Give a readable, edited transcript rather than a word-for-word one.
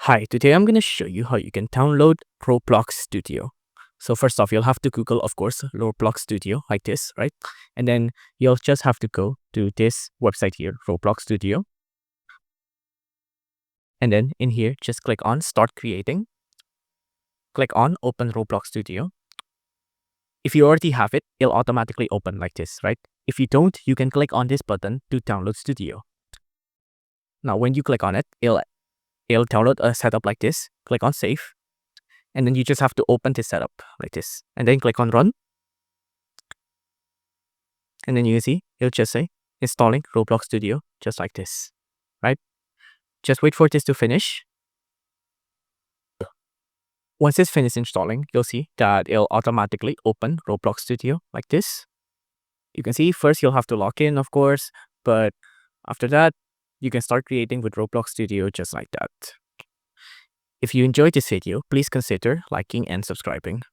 Hi, today I'm going to show you how you can download Roblox Studio. So first off, you'll have to Google, of course, Roblox Studio like this, right? And then you'll just have to go to this website here, Roblox Studio. And then in here, just click on Start Creating. Click on Open Roblox Studio. If you already have it, it'll automatically open like this, right? If you don't, you can click on this button to download Studio. Now, when you click on it, it'll download a setup like this. Click on Save. And then you just have to open this setup like this. And then click on Run. And then you can see, it'll just say, installing Roblox Studio, just like this, right? Just wait for this to finish. Once it's finished installing, you'll see that it'll automatically open Roblox Studio like this. You can see first you'll have to log in, of course, but after that, you can start creating with Roblox Studio just like that. If you enjoyed this video, please consider liking and subscribing.